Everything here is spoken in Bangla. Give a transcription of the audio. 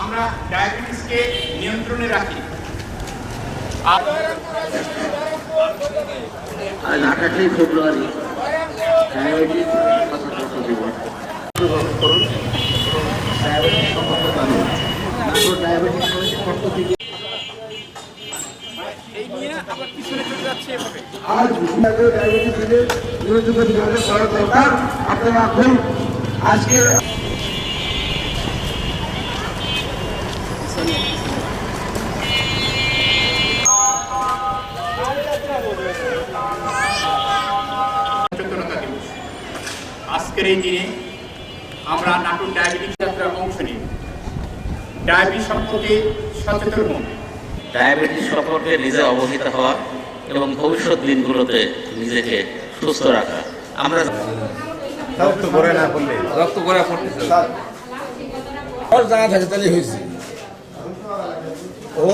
আমরা ডায়াবেটিসকে নিয়ন্ত্রণে রাখি। আজ 28 ফেব্রুয়ারি ডায়াবেটিস সচেতনতা দিবস। করুন ডায়াবেটিস সম্পর্কে জানুন। ডায়াবেটিস কমিটির পক্ষ থেকে আজ ডায়াবেটিস দিনে নিয়োজিত বিভাগে করা দরকার। আপনারা এখন আজকে আজকের এই দিনে আমরা নাটোর ডায়াবেটিস যাত্রার অংশ নিই। ডায়াবেটিস সম্পর্কে সচেতন হন। ডায়াবেটিস সম্পর্কে নিজে অবহিত হওয়া এবং ভবিষ্যৎ দিনগুলোতে নিজেকে সুস্থ রাখা। আমরা রক্ত করে না পড়লে রক্ত করে পড়তেছে জানা থাকে তাহলে হয়েছে। ও